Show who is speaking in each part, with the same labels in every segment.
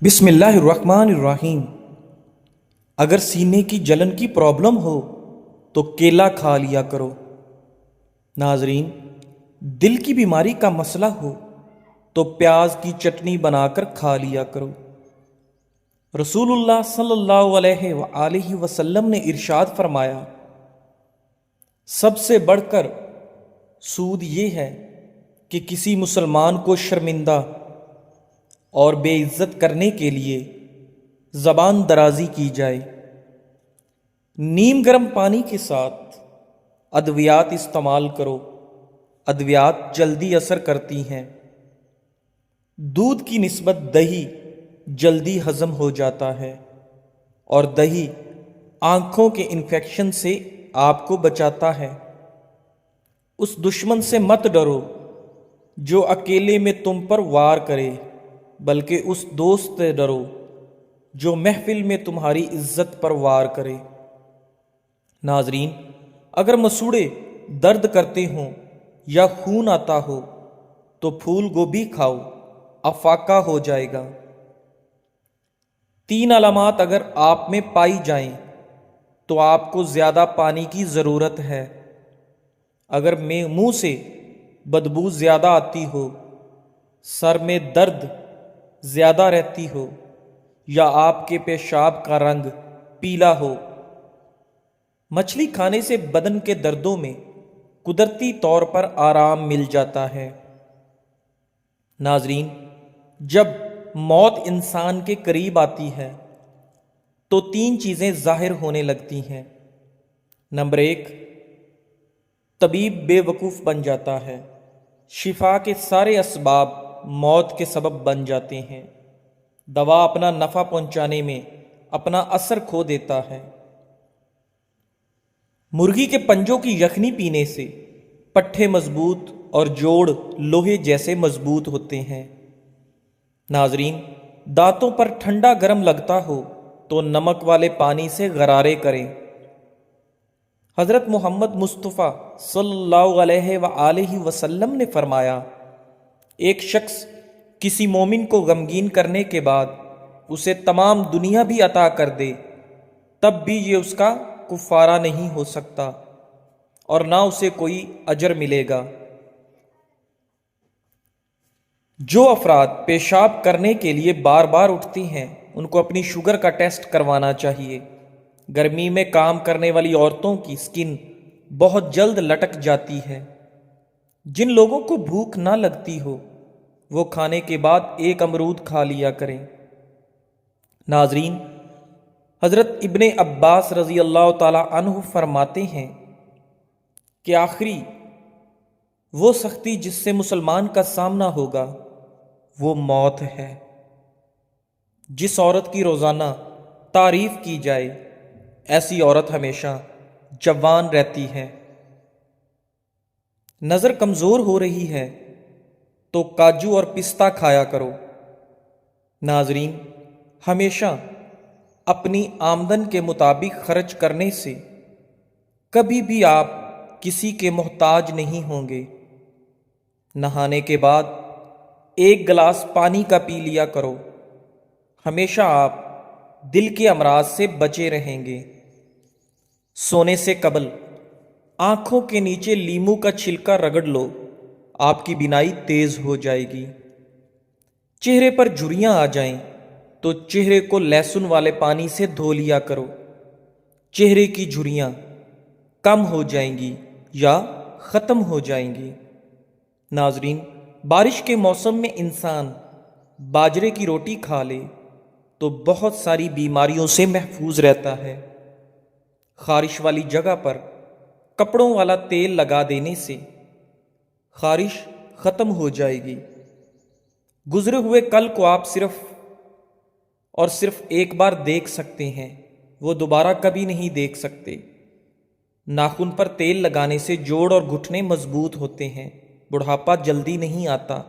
Speaker 1: بسم اللہ الرحمن الرحیم۔ اگر سینے کی جلن کی پرابلم ہو تو کیلا کھا لیا کرو۔ ناظرین، دل کی بیماری کا مسئلہ ہو تو پیاز کی چٹنی بنا کر کھا لیا کرو۔ رسول اللہ صلی اللہ علیہ وآلہ وسلم نے ارشاد فرمایا، سب سے بڑھ کر سود یہ ہے کہ کسی مسلمان کو شرمندہ اور بے عزت کرنے کے لیے زبان درازی کی جائے۔ نیم گرم پانی کے ساتھ ادویات استعمال کرو، ادویات جلدی اثر کرتی ہیں۔ دودھ کی نسبت دہی جلدی ہضم ہو جاتا ہے اور دہی آنکھوں کے انفیکشن سے آپ کو بچاتا ہے۔ اس دشمن سے مت ڈرو جو اکیلے میں تم پر وار کرے، بلکہ اس دوست سے ڈرو جو محفل میں تمہاری عزت پر وار کرے۔ ناظرین، اگر مسوڑے درد کرتے ہوں یا خون آتا ہو تو پھول گوبھی کھاؤ، افاقہ ہو جائے گا۔ 3 علامات اگر آپ میں پائی جائیں تو آپ کو زیادہ پانی کی ضرورت ہے۔ اگر منہ سے بدبو زیادہ آتی ہو، سر میں درد زیادہ رہتی ہو یا آپ کے پیشاب کا رنگ پیلا ہو، مچھلی کھانے سے بدن کے دردوں میں قدرتی طور پر آرام مل جاتا ہے۔ ناظرین، جب موت انسان کے قریب آتی ہے تو 3 چیزیں ظاہر ہونے لگتی ہیں۔ نمبر 1، طبیب بے وقوف بن جاتا ہے۔ شفا کے سارے اسباب موت کے سبب بن جاتے ہیں۔ دوا اپنا نفع پہنچانے میں اپنا اثر کھو دیتا ہے۔ مرغی کے پنجوں کی یخنی پینے سے پٹھے مضبوط اور جوڑ لوہے جیسے مضبوط ہوتے ہیں۔ ناظرین، دانتوں پر ٹھنڈا گرم لگتا ہو تو نمک والے پانی سے غرارے کریں۔ حضرت محمد مصطفیٰ صلی اللہ علیہ وآلہ وسلم نے فرمایا، ایک شخص کسی مومن کو غمگین کرنے کے بعد اسے تمام دنیا بھی عطا کر دے، تب بھی یہ اس کا کفارہ نہیں ہو سکتا اور نہ اسے کوئی اجر ملے گا۔ جو افراد پیشاب کرنے کے لیے بار بار اٹھتی ہیں ان کو اپنی شوگر کا ٹیسٹ کروانا چاہیے۔ گرمی میں کام کرنے والی عورتوں کی سکن بہت جلد لٹک جاتی ہے۔ جن لوگوں کو بھوک نہ لگتی ہو وہ کھانے کے بعد 1 امرود کھا لیا کریں۔ ناظرین، حضرت ابن عباس رضی اللہ تعالی عنہ فرماتے ہیں کہ آخری وہ سختی جس سے مسلمان کا سامنا ہوگا وہ موت ہے۔ جس عورت کی روزانہ تعریف کی جائے ایسی عورت ہمیشہ جوان رہتی ہے۔ نظر کمزور ہو رہی ہے تو کاجو اور پستہ کھایا کرو۔ ناظرین، ہمیشہ اپنی آمدن کے مطابق خرچ کرنے سے کبھی بھی آپ کسی کے محتاج نہیں ہوں گے۔ نہانے کے بعد 1 گلاس پانی کا پی لیا کرو، ہمیشہ آپ دل کے امراض سے بچے رہیں گے۔ سونے سے قبل آنکھوں کے نیچے لیموں کا چھلکا رگڑ لو، آپ کی بینائی تیز ہو جائے گی۔ چہرے پر جھریاں آ جائیں تو چہرے کو لہسن والے پانی سے دھو لیا کرو، چہرے کی جھریاں کم ہو جائیں گی یا ختم ہو جائیں گی۔ ناظرین، بارش کے موسم میں انسان باجرے کی روٹی کھا لے تو بہت ساری بیماریوں سے محفوظ رہتا ہے۔ خارش والی جگہ پر کپڑوں والا تیل لگا دینے سے خارش ختم ہو جائے گی۔ گزرے ہوئے کل کو آپ صرف ایک بار دیکھ سکتے ہیں، وہ دوبارہ کبھی نہیں دیکھ سکتے۔ ناخن پر تیل لگانے سے جوڑ اور گھٹنے مضبوط ہوتے ہیں، بڑھاپا جلدی نہیں آتا۔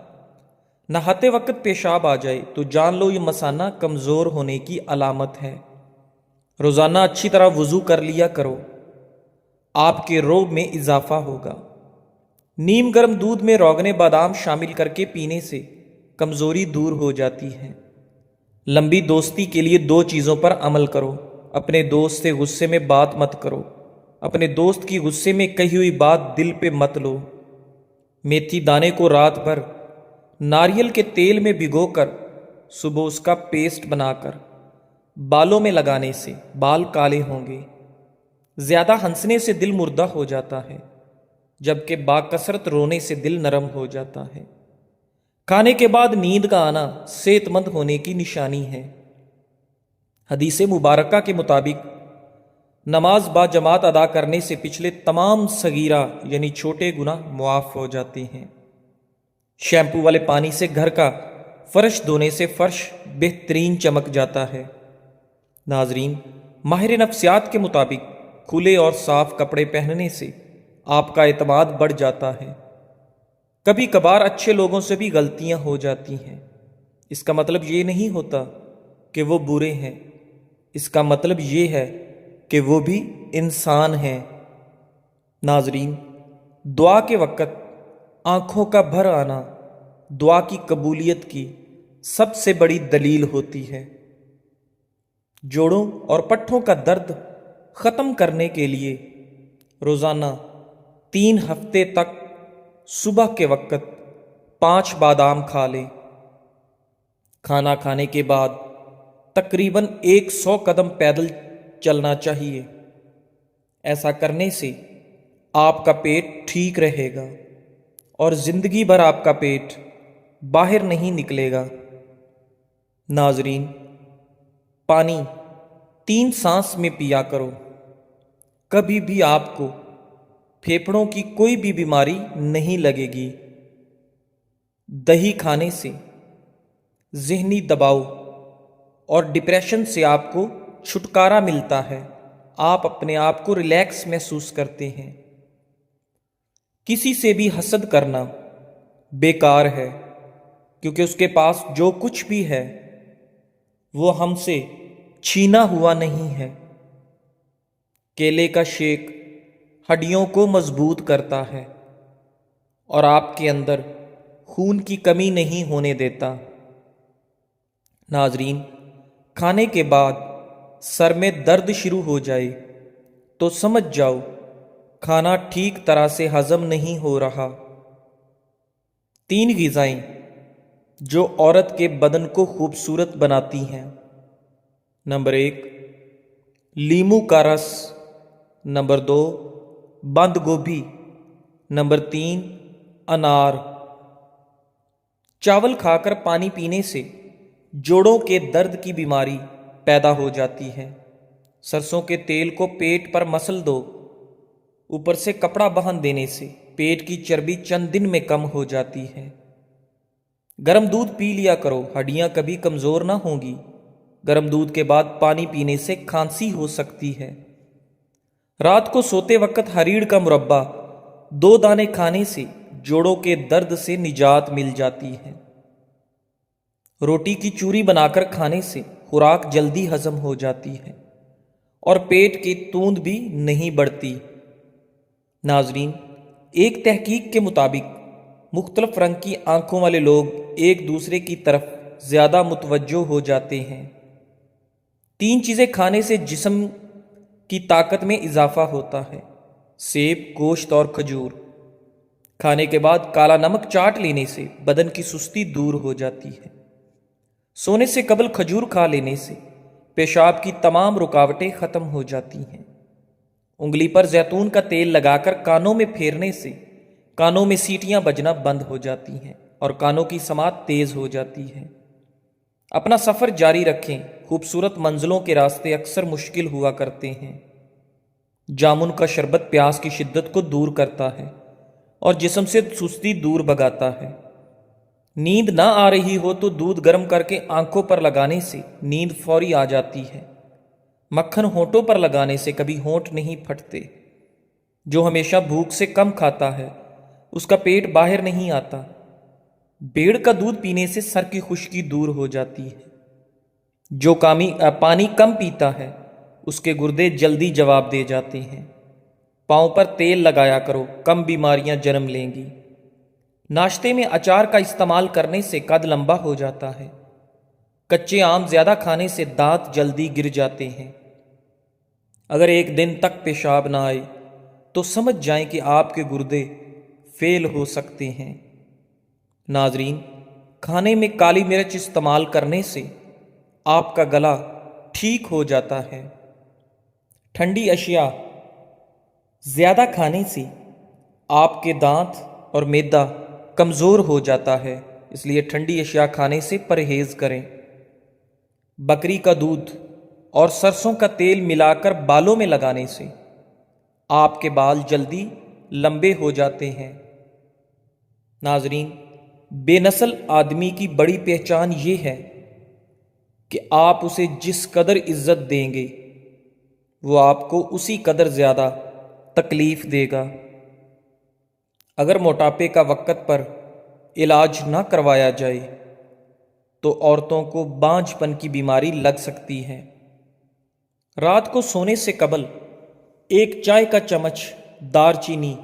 Speaker 1: نہاتے وقت پیشاب آ جائے تو جان لو یہ مثانہ کمزور ہونے کی علامت ہے۔ روزانہ اچھی طرح وضو کر لیا کرو، آپ کے روب میں اضافہ ہوگا۔ نیم گرم دودھ میں روغن بادام شامل کر کے پینے سے کمزوری دور ہو جاتی ہے۔ لمبی دوستی کے لیے دو چیزوں پر عمل کرو۔ اپنے دوست سے غصے میں بات مت کرو۔ اپنے دوست کی غصے میں کہی ہوئی بات دل پہ مت لو۔ میتھی دانے کو رات بھر ناریل کے تیل میں بھگو کر صبح اس کا پیسٹ بنا کر بالوں میں لگانے سے بال کالے ہوں گے۔ زیادہ ہنسنے سے دل مردہ ہو جاتا ہے، جبکہ باکثرت رونے سے دل نرم ہو جاتا ہے۔ کھانے کے بعد نیند کا آنا صحت مند ہونے کی نشانی ہے۔ حدیث مبارکہ کے مطابق نماز با جماعت ادا کرنے سے پچھلے تمام صغیرہ یعنی چھوٹے گناہ معاف ہو جاتے ہیں۔ شیمپو والے پانی سے گھر کا فرش دھونے سے فرش بہترین چمک جاتا ہے۔ ناظرین، ماہر نفسیات کے مطابق کھلے اور صاف کپڑے پہننے سے آپ کا اعتماد بڑھ جاتا ہے۔ کبھی کبھار اچھے لوگوں سے بھی غلطیاں ہو جاتی ہیں۔ اس کا مطلب یہ نہیں ہوتا کہ وہ برے ہیں، اس کا مطلب یہ ہے کہ وہ بھی انسان ہیں۔ ناظرین، دعا کے وقت آنکھوں کا بھر آنا دعا کی قبولیت کی سب سے بڑی دلیل ہوتی ہے۔ جوڑوں اور پٹھوں کا درد ختم کرنے کے لیے روزانہ 3 ہفتے تک صبح کے وقت 5 بادام کھا لیں۔ کھانا کھانے کے بعد تقریباً 100 قدم پیدل چلنا چاہیے۔ ایسا کرنے سے آپ کا پیٹ ٹھیک رہے گا اور زندگی بھر آپ کا پیٹ باہر نہیں نکلے گا۔ ناظرین، پانی 3 سانس میں پیا کرو۔ کبھی بھی آپ کو پھیپھڑوں کی کوئی بھی بیماری نہیں لگے گی۔ دہی کھانے سے ذہنی دباؤ اور ڈپریشن سے آپ کو چھٹکارا ملتا ہے۔ آپ اپنے آپ کو ریلیکس محسوس کرتے ہیں۔ کسی سے بھی حسد کرنا بیکار ہے، کیونکہ اس کے پاس جو کچھ بھی ہے وہ ہم سے چھینا ہوا نہیں ہے۔ کیلے کا شیک ہڈیوں کو مضبوط کرتا ہے اور آپ کے اندر خون کی کمی نہیں ہونے دیتا۔ ناظرین، کھانے کے بعد سر میں درد شروع ہو جائے تو سمجھ جاؤ کھانا ٹھیک طرح سے ہضم نہیں ہو رہا۔ 3 غذائیں جو عورت کے بدن کو خوبصورت بناتی ہیں۔ نمبر 1، لیموں کا رس۔ نمبر 2، بند گوبھی۔ نمبر 3، انار۔ چاول کھا کر پانی پینے سے جوڑوں کے درد کی بیماری پیدا ہو جاتی ہے۔ سرسوں کے تیل کو پیٹ پر مسل دو، اوپر سے کپڑا باندھ دینے سے پیٹ کی چربی چند دن میں کم ہو جاتی ہے۔ گرم دودھ پی لیا کرو، ہڈیاں کبھی کمزور نہ ہوں گی۔ گرم دودھ کے بعد پانی پینے سے کھانسی ہو سکتی ہے۔ رات کو سوتے وقت ہریڑ کا مربع 2 دانے کھانے سے جوڑوں کے درد سے نجات مل جاتی ہے۔ روٹی کی چوری بنا کر کھانے سے خوراک جلدی ہضم ہو جاتی ہے اور پیٹ کی توند بھی نہیں بڑھتی۔ ناظرین، ایک تحقیق کے مطابق مختلف رنگ کی آنکھوں والے لوگ ایک دوسرے کی طرف زیادہ متوجہ ہو جاتے ہیں۔ 3 چیزیں کھانے سے جسم کی طاقت میں اضافہ ہوتا ہے: سیب، گوشت اور کھجور۔ کھانے کے بعد کالا نمک چاٹ لینے سے بدن کی سستی دور ہو جاتی ہے۔ سونے سے قبل کھجور کھا لینے سے پیشاب کی تمام رکاوٹیں ختم ہو جاتی ہیں۔ انگلی پر زیتون کا تیل لگا کر کانوں میں پھیرنے سے کانوں میں سیٹیاں بجنا بند ہو جاتی ہیں اور کانوں کی سماعت تیز ہو جاتی ہے۔ اپنا سفر جاری رکھیں۔ خوبصورت منزلوں کے راستے اکثر مشکل ہوا کرتے ہیں۔ جامن کا شربت پیاس کی شدت کو دور کرتا ہے اور جسم سے سستی دور بھگاتا ہے۔ نیند نہ آ رہی ہو تو دودھ گرم کر کے آنکھوں پر لگانے سے نیند فوری آ جاتی ہے۔ مکھن ہونٹوں پر لگانے سے کبھی ہونٹ نہیں پھٹتے۔ جو ہمیشہ بھوک سے کم کھاتا ہے اس کا پیٹ باہر نہیں آتا۔ بیڑ کا دودھ پینے سے سر کی خشکی دور ہو جاتی ہے۔ جو پانی کم پیتا ہے اس کے گردے جلدی جواب دے جاتے ہیں۔ پاؤں پر تیل لگایا کرو، کم بیماریاں جنم لیں گی۔ ناشتے میں اچار کا استعمال کرنے سے قد لمبا ہو جاتا ہے۔ کچے آم زیادہ کھانے سے دانت جلدی گر جاتے ہیں۔ اگر ایک دن تک پیشاب نہ آئے تو سمجھ جائیں کہ آپ کے گردے فیل ہو سکتے ہیں۔ ناظرین، کھانے میں کالی مرچ استعمال کرنے سے آپ کا گلا ٹھیک ہو جاتا ہے۔ ٹھنڈی اشیاء زیادہ کھانے سے آپ کے دانت اور معدہ کمزور ہو جاتا ہے، اس لیے ٹھنڈی اشیاء کھانے سے پرہیز کریں۔ بکری کا دودھ اور سرسوں کا تیل ملا کر بالوں میں لگانے سے آپ کے بال جلدی لمبے ہو جاتے ہیں۔ ناظرین، بے نسل آدمی کی بڑی پہچان یہ ہے کہ آپ اسے جس قدر عزت دیں گے وہ آپ کو اسی قدر زیادہ تکلیف دے گا۔ اگر موٹاپے کا وقت پر علاج نہ کروایا جائے تو عورتوں کو بانجھ پن کی بیماری لگ سکتی ہے۔ رات کو سونے سے قبل ایک چائے کا چمچ دار چینی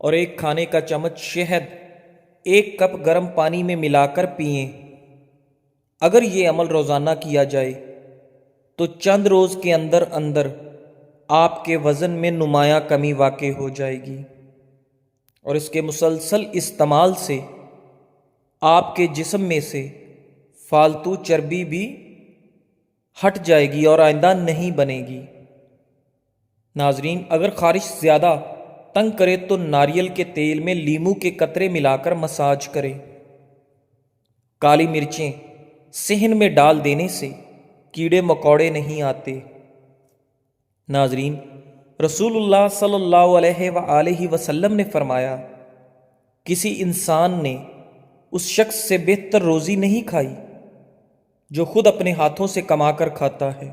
Speaker 1: اور ایک کھانے کا چمچ شہد ایک کپ گرم پانی میں ملا کر پئیں۔ اگر یہ عمل روزانہ کیا جائے تو چند روز کے اندر اندر آپ کے وزن میں نمایاں کمی واقع ہو جائے گی، اور اس کے مسلسل استعمال سے آپ کے جسم میں سے فالتو چربی بھی ہٹ جائے گی اور آئندہ نہیں بنے گی۔ ناظرین، اگر خارش زیادہ تنگ کرے تو ناریل کے تیل میں لیموں کے قطرے ملا کر مساج کریں۔ کالی مرچیں صحن میں ڈال دینے سے کیڑے مکوڑے نہیں آتے۔ ناظرین، رسول اللہ صلی اللہ علیہ وآلہ وسلم نے فرمایا، کسی انسان نے اس شخص سے بہتر روزی نہیں کھائی جو خود اپنے ہاتھوں سے کما کر کھاتا ہے۔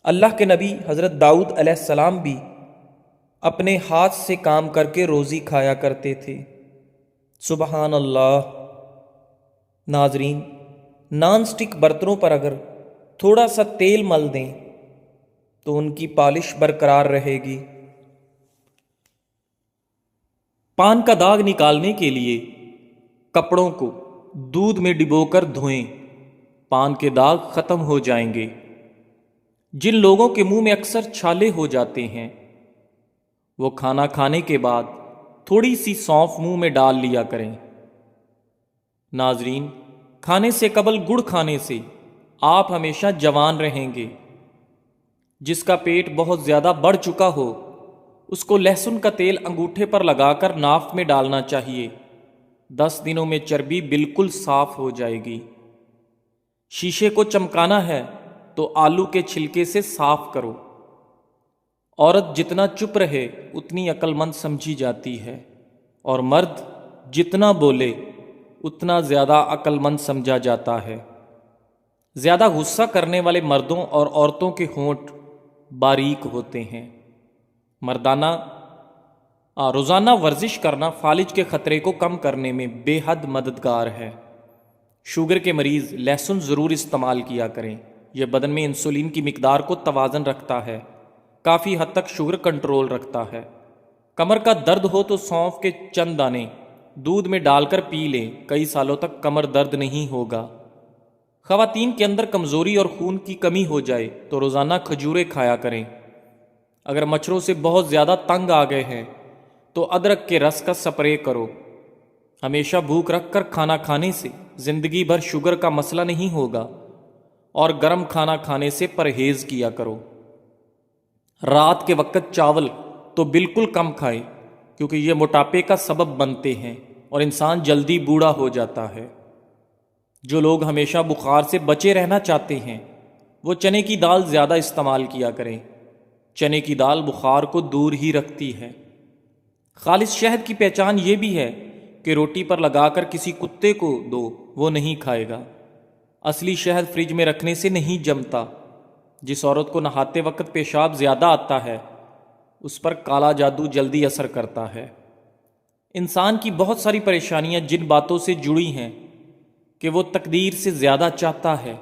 Speaker 1: اللہ کے نبی حضرت داؤد علیہ السلام بھی اپنے ہاتھ سے کام کر کے روزی کھایا کرتے تھے۔ سبحان اللہ۔ ناظرین، نان سٹک برتنوں پر اگر تھوڑا سا تیل مل دیں تو ان کی پالش برقرار رہے گی۔ پان کا داغ نکالنے کے لیے کپڑوں کو دودھ میں ڈبو کر دھوئیں، پان کے داغ ختم ہو جائیں گے۔ جن لوگوں کے منہ میں اکثر چھالے ہو جاتے ہیں وہ کھانا کھانے کے بعد تھوڑی سی سونف منہ میں ڈال لیا کریں۔ ناظرین، کھانے سے قبل گڑ کھانے سے آپ ہمیشہ جوان رہیں گے۔ جس کا پیٹ بہت زیادہ بڑھ چکا ہو اس کو لہسن کا تیل انگوٹھے پر لگا کر ناف میں ڈالنا چاہیے۔ 10 دنوں میں چربی بالکل صاف ہو جائے گی۔ شیشے کو چمکانا ہے تو آلو کے چھلکے سے صاف کرو۔ عورت جتنا چپ رہے اتنی عقل مند سمجھی جاتی ہے، اور مرد جتنا بولے اتنا زیادہ عقل مند سمجھا جاتا ہے۔ زیادہ غصہ کرنے والے مردوں اور عورتوں کے ہونٹ باریک ہوتے ہیں۔ روزانہ ورزش کرنا فالج کے خطرے کو کم کرنے میں بے حد مددگار ہے۔ شوگر کے مریض لہسن ضرور استعمال کیا کریں، یہ بدن میں انسولین کی مقدار کو توازن رکھتا ہے، کافی حد تک شوگر کنٹرول رکھتا ہے۔ کمر کا درد ہو تو سونف کے چند دانے دودھ میں ڈال کر پی لیں، کئی سالوں تک کمر درد نہیں ہوگا۔ خواتین کے اندر کمزوری اور خون کی کمی ہو جائے تو روزانہ کھجوریں کھایا کریں۔ اگر مچھروں سے بہت زیادہ تنگ آ گئے ہیں تو ادرک کے رس کا سپرے کرو۔ ہمیشہ بھوک رکھ کر کھانا کھانے سے زندگی بھر شوگر کا مسئلہ نہیں ہوگا، اور گرم کھانا کھانے سے پرہیز کیا کرو۔ رات کے وقت چاول تو بالکل کم کھائیں کیونکہ یہ موٹاپے کا سبب بنتے ہیں اور انسان جلدی بوڑھا ہو جاتا ہے۔ جو لوگ ہمیشہ بخار سے بچے رہنا چاہتے ہیں وہ چنے کی دال زیادہ استعمال کیا کریں۔ چنے کی دال بخار کو دور ہی رکھتی ہے۔ خالص شہد کی پہچان یہ بھی ہے کہ روٹی پر لگا کر کسی کتے کو دو، وہ نہیں کھائے گا۔ اصلی شہد فریج میں رکھنے سے نہیں جمتا۔ جس عورت کو نہاتے وقت پیشاب زیادہ آتا ہے اس پر کالا جادو جلدی اثر کرتا ہے۔ انسان کی بہت ساری پریشانیاں جن باتوں سے جڑی ہیں کہ وہ تقدیر سے زیادہ چاہتا ہے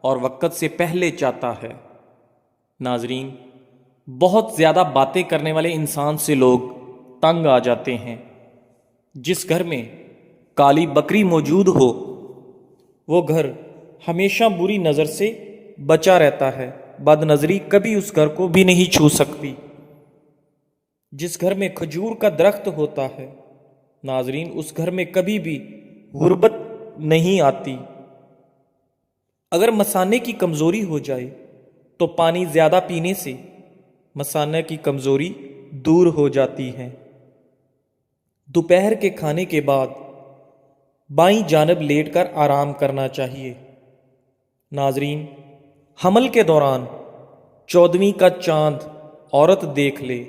Speaker 1: اور وقت سے پہلے چاہتا ہے۔ ناظرین، بہت زیادہ باتیں کرنے والے انسان سے لوگ تنگ آ جاتے ہیں۔ جس گھر میں کالی بکری موجود ہو وہ گھر ہمیشہ بری نظر سے بچا رہتا ہے، بد نظری کبھی اس گھر کو بھی نہیں چھو سکتی۔ جس گھر میں کھجور کا درخت ہوتا ہے ناظرین، اس گھر میں کبھی بھی غربت نہیں آتی۔ اگر مثانے کی کمزوری ہو جائے تو پانی زیادہ پینے سے مثانے کی کمزوری دور ہو جاتی ہے۔ دوپہر کے کھانے کے بعد بائیں جانب لیٹ کر آرام کرنا چاہیے۔ ناظرین، حمل کے دوران 14ویں کا چاند عورت دیکھ لے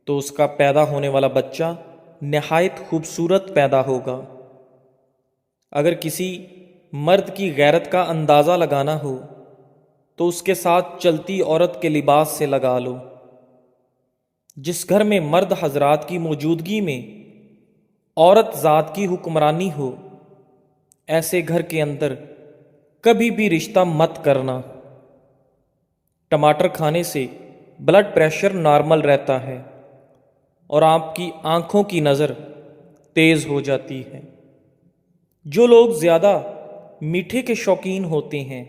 Speaker 1: تو اس کا پیدا ہونے والا بچہ نہایت خوبصورت پیدا ہوگا۔ اگر کسی مرد کی غیرت کا اندازہ لگانا ہو تو اس کے ساتھ چلتی عورت کے لباس سے لگا لو۔ جس گھر میں مرد حضرات کی موجودگی میں عورت ذات کی حکمرانی ہو، ایسے گھر کے اندر کبھی بھی رشتہ مت کرنا۔ ٹماٹر کھانے سے بلڈ پریشر نارمل رہتا ہے اور آپ کی آنکھوں کی نظر تیز ہو جاتی ہے۔ جو لوگ زیادہ میٹھے کے شوقین ہوتے ہیں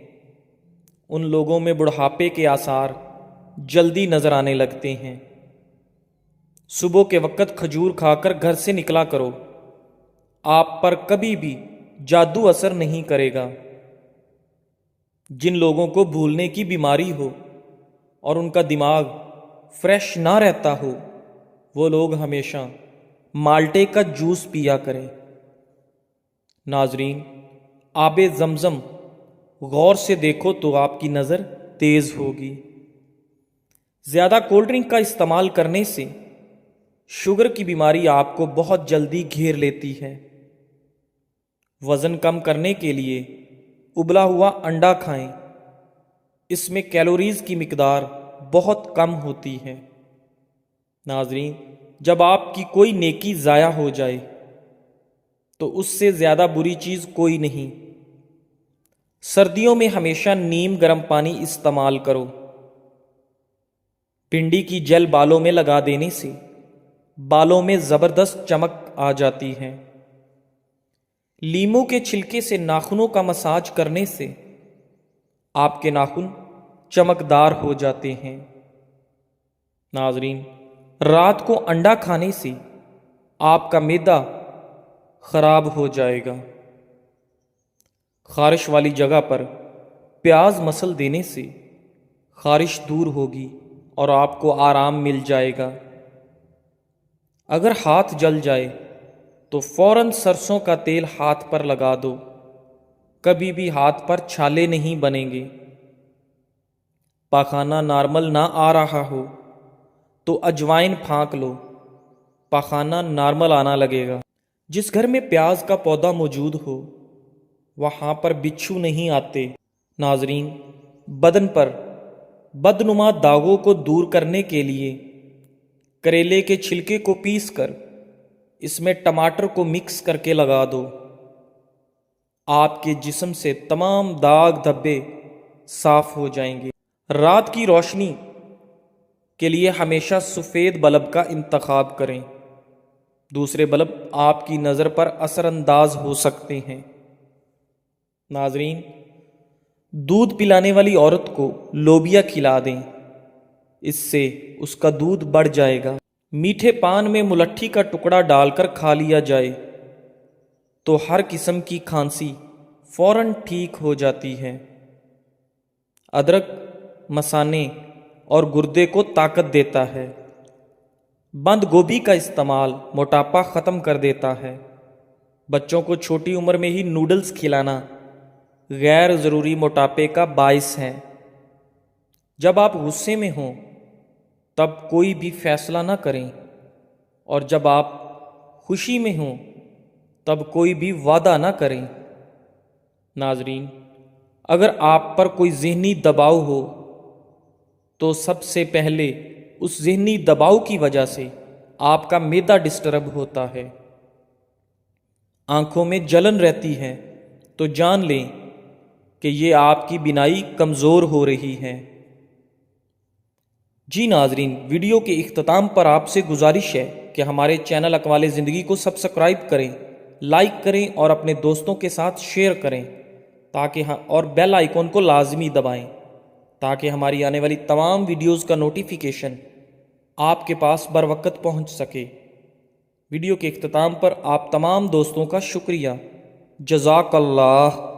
Speaker 1: ان لوگوں میں بڑھاپے کے آثار جلدی نظر آنے لگتے ہیں۔ صبح کے وقت کھجور کھا کر گھر سے نکلا کرو، آپ پر کبھی بھی جادو اثر نہیں کرے گا۔ جن لوگوں کو بھولنے کی بیماری ہو اور ان کا دماغ فریش نہ رہتا ہو وہ لوگ ہمیشہ مالٹے کا جوس پیا کریں۔ ناظرین، آب زمزم غور سے دیکھو تو آپ کی نظر تیز ہوگی۔ زیادہ کولڈ ڈرنک کا استعمال کرنے سے شوگر کی بیماری آپ کو بہت جلدی گھیر لیتی ہے۔ وزن کم کرنے کے لیے ابلا ہوا انڈا کھائیں، اس میں کیلوریز کی مقدار بہت کم ہوتی ہے۔ ناظرین، جب آپ کی کوئی نیکی ضائع ہو جائے تو اس سے زیادہ بری چیز کوئی نہیں۔ سردیوں میں ہمیشہ نیم گرم پانی استعمال کرو۔ بھنڈی کی جل بالوں میں لگا دینے سے بالوں میں زبردست چمک آ جاتی ہے۔ لیموں کے چھلکے سے ناخنوں کا مساج کرنے سے آپ کے ناخن چمکدار ہو جاتے ہیں۔ ناظرین، رات کو انڈا کھانے سے آپ کا معدہ خراب ہو جائے گا۔ خارش والی جگہ پر پیاز مسل دینے سے خارش دور ہوگی اور آپ کو آرام مل جائے گا۔ اگر ہاتھ جل جائے تو فوراً سرسوں کا تیل ہاتھ پر لگا دو، کبھی بھی ہاتھ پر چھالے نہیں بنیں گے۔ پاخانہ نارمل نہ آ رہا ہو تو اجوائن پھانک لو، پاخانہ نارمل آنا لگے گا۔ جس گھر میں پیاز کا پودا موجود ہو وہاں پر بچھو نہیں آتے۔ ناظرین، بدن پر بدنما داغوں کو دور کرنے کے لیے کریلے کے چھلکے کو پیس کر اس میں ٹماٹر کو مکس کر کے لگا دو، آپ کے جسم سے تمام داغ دھبے صاف ہو جائیں گے۔ رات کی روشنی کے لیے ہمیشہ سفید بلب کا انتخاب کریں، دوسرے بلب آپ کی نظر پر اثر انداز ہو سکتے ہیں۔ ناظرین، دودھ پلانے والی عورت کو لوبیا کھلا دیں، اس سے اس کا دودھ بڑھ جائے گا۔ میٹھے پان میں ملٹھی کا ٹکڑا ڈال کر کھا لیا جائے تو ہر قسم کی کھانسی فوراً ٹھیک ہو جاتی ہے۔ ادرک مثانے اور گردے کو طاقت دیتا ہے۔ بند گوبھی کا استعمال موٹاپا ختم کر دیتا ہے۔ بچوں کو چھوٹی عمر میں ہی نوڈلز کھلانا غیر ضروری موٹاپے کا باعث ہے۔ جب آپ غصے میں ہوں تب کوئی بھی فیصلہ نہ کریں اور جب آپ خوشی میں ہوں تب کوئی بھی وعدہ نہ کریں۔ ناظرین، اگر آپ پر کوئی ذہنی دباؤ ہو تو سب سے پہلے اس ذہنی دباؤ کی وجہ سے آپ کا معدہ ڈسٹرب ہوتا ہے۔ آنکھوں میں جلن رہتی ہے تو جان لیں کہ یہ آپ کی بینائی کمزور ہو رہی ہے۔ جی ناظرین، ویڈیو کے اختتام پر آپ سے گزارش ہے کہ ہمارے چینل اقوال زندگی کو سبسکرائب کریں، لائک کریں اور اپنے دوستوں کے ساتھ شیئر کریں اور بیل آئیکن کو لازمی دبائیں تاکہ ہماری آنے والی تمام ویڈیوز کا نوٹیفیکیشن آپ کے پاس بر وقت پہنچ سکے۔ ویڈیو کے اختتام پر آپ تمام دوستوں کا شکریہ۔ جزاک اللہ۔